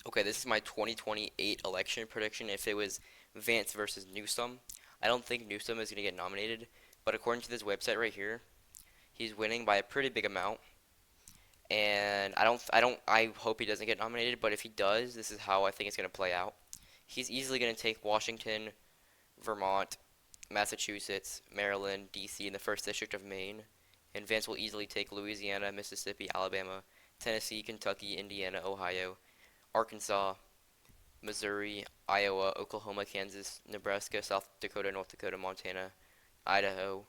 Okay, this is my 2028 election prediction if it was Vance versus Newsom. I don't think Newsom is going to get nominated, but according to this website right here, he's winning by a pretty big amount. And I hope he doesn't get nominated, but if he does, this is how I think it's going to play out. He's easily going to take Washington, Vermont, Massachusetts, Maryland, D.C., and the first district of Maine. And Vance will easily take Louisiana, Mississippi, Alabama, Tennessee, Kentucky, Indiana, Ohio, Arkansas, Missouri, Iowa, Oklahoma, Kansas, Nebraska, South Dakota, North Dakota, Montana, Idaho,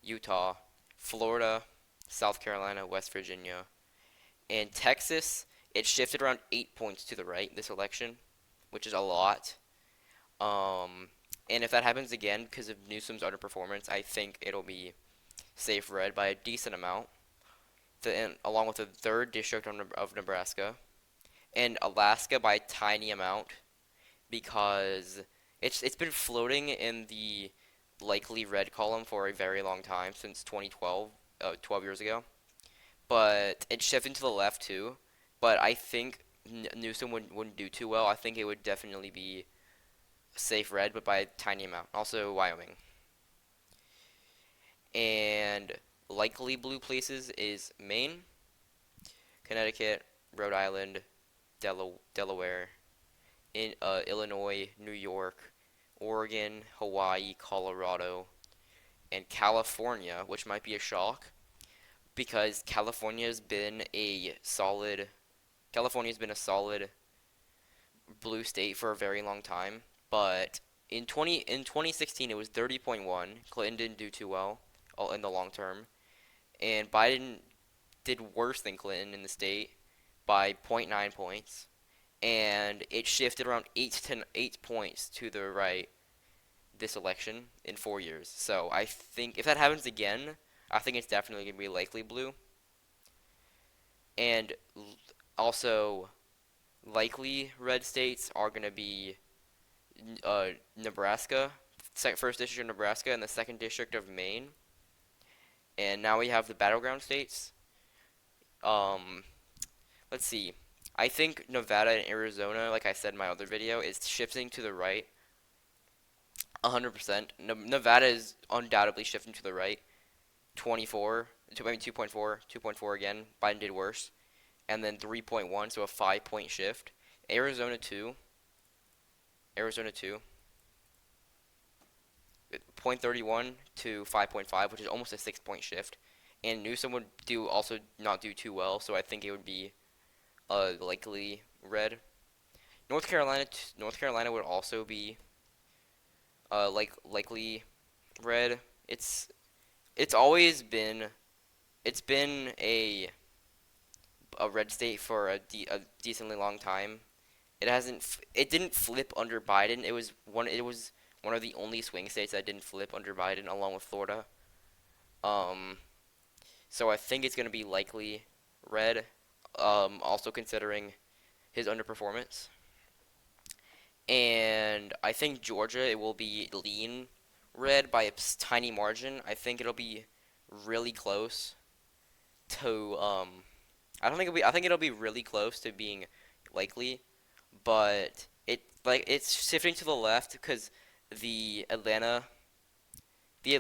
Utah, Florida, South Carolina, West Virginia, and Texas. It shifted around 8 points to the right this election, which is a lot. Um, and if that happens again because of Newsom's underperformance, I think it'll be safe red by a decent amount. And along with the third district of Nebraska and Alaska by a tiny amount because it's been floating in the likely red column for a very long time since 2012, 12 years ago. But it's shifting to the left too. But I think Newsom wouldn't do too well. I think it would definitely be safe red, but by a tiny amount. Also Wyoming. And likely blue places is Maine, Connecticut, Rhode Island, Delaware, Illinois, New York, Oregon, Hawaii, Colorado, and California, which might be a shock because California's been a solid blue state for a very long time, but in 2016 it was 30.1. Clinton didn't do too well in the long term, and Biden did worse than Clinton in the state by zero point 0.9 points, and it shifted around 8 points to the right this election in 4 years. So I think if that happens again, I think it's definitely gonna be likely blue, and also likely red states are gonna be Nebraska, first district of Nebraska, and the second district of Maine. And now we have the battleground states. Um, let's see. I think Nevada and Arizona, like I said in my other video, is shifting to the right 100%. Nevada is undoubtedly shifting to the right. 24, maybe 2.4, 2.4 again. Biden did worse. And then 3.1, so a 5 point shift. Arizona 2. Arizona 2. 0.31 to 5.5, which is almost a 6 point shift. And Newsom would also not do too well, so I think it would be likely red. North Carolina would also be likely red. It's always been it's been a red state for a decently long time. It didn't flip under Biden. It was one of the only swing states that didn't flip under Biden, along with Florida. Um, so I think it's gonna be likely red. Also considering his underperformance. And I think Georgia, it will be lean red by a tiny margin. I think it'll be really close to I think it'll be really close to being likely, but it's shifting to the left because the Atlanta the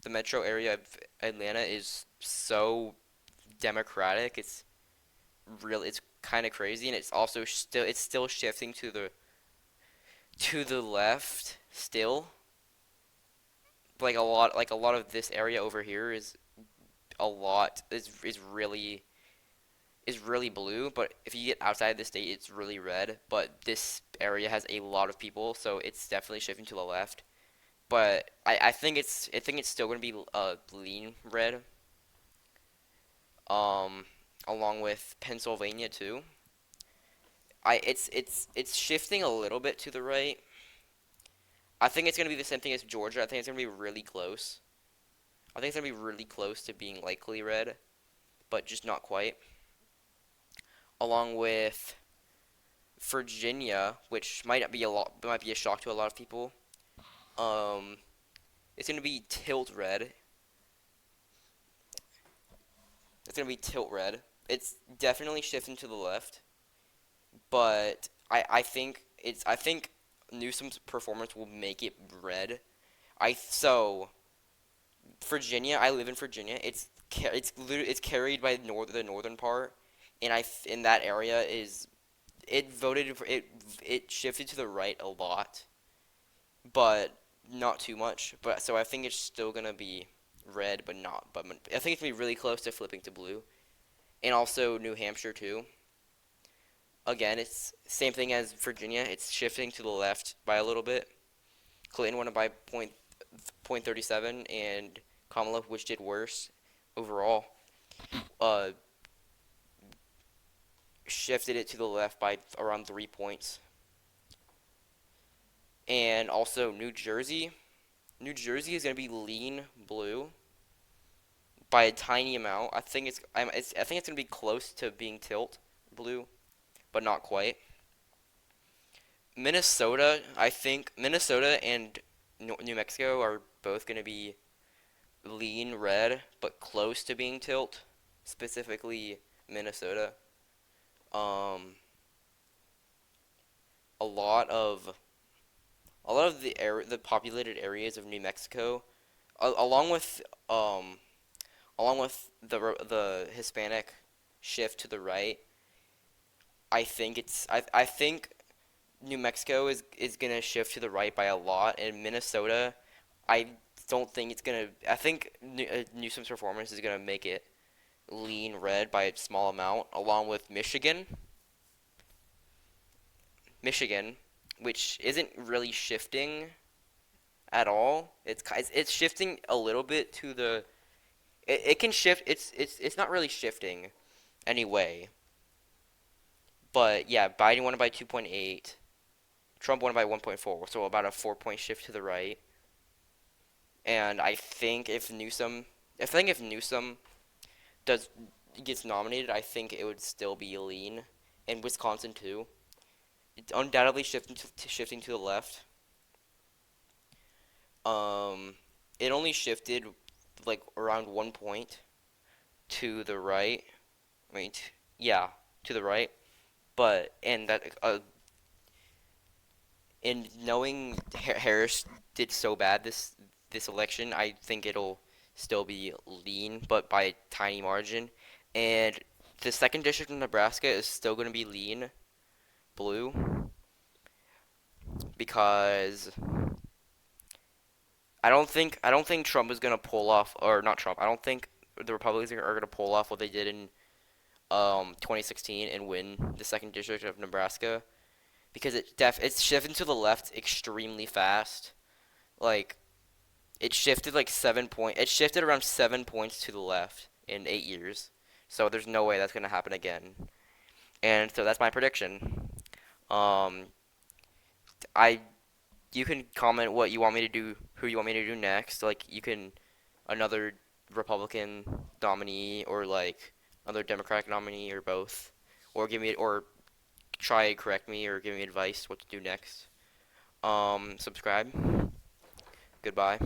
metro area of Atlanta is so Democratic. It's kind of crazy, and it's still shifting to the left still. Like a lot of this area over here is really blue, but if you get outside the state, it's really red. But this area has a lot of people, so it's definitely shifting to the left. But I think it's still gonna be lean red, um, along with Pennsylvania too. It's shifting a little bit to the right. I think it's gonna be the same thing as Georgia. I think it's gonna be really close. I think it's gonna be really close to being likely red, but just not quite. Along with Virginia, which might be a shock to a lot of people. Um, it's gonna be tilt red. It's gonna be tilt red. It's definitely shifting to the left. but I think Newsom's performance will make it red. I so Virginia, I live in Virginia. It's carried by the northern part, and in that area is it voted for it shifted to the right a lot, but not too much. But so I think it's still gonna be red, but not. But I think it's gonna be really close to flipping to blue, and also New Hampshire too. Again, it's same thing as Virginia. It's shifting to the left by a little bit. Clinton won it by point 37, and Kamala, which did worse overall, uh, shifted it to the left by around 3 points. And also New Jersey. New Jersey is going to be lean blue by a tiny amount. I think it's going to be close to being tilt blue, but not quite. Minnesota, I think Minnesota and New Mexico are both going to be lean red, but close to being tilt. Specifically, Minnesota. Um, a lot of the populated areas of New Mexico, along with the Hispanic shift to the right. I think New Mexico is gonna shift to the right by a lot, and Minnesota, I don't think it's gonna. I think Newsom's performance is gonna make it lean red by a small amount, along with Michigan, which isn't really shifting at all. It's shifting a little bit to the. It can shift. It's not really shifting anyway. But yeah, Biden won it by 2.8. Trump won it by 1.4. So about a 4 point shift to the right. And I think if Newsom does gets nominated, I think it would still be lean, and Wisconsin too. It's undoubtedly shifting to the left. Um, it only shifted like around 1 point to the right. I mean, yeah, to the right. But and knowing Harris did so bad this election, I think it'll still be lean, but by a tiny margin. And the second district in Nebraska is still going to be lean blue because I don't think Trump is going to pull off, or not Trump. I don't think the Republicans are going to pull off what they did in 2016 and win the second district of Nebraska because it's shifting to the left extremely fast. Like it shifted like 7 point. It shifted around 7 points to the left in 8 years. So there's no way that's gonna happen again. And so that's my prediction. Um, I you can comment what you want me to do, who you want me to do next. Like you can another Republican nominee or like another Democratic nominee or both, or try to correct me or give me advice what to do next. Subscribe. Goodbye.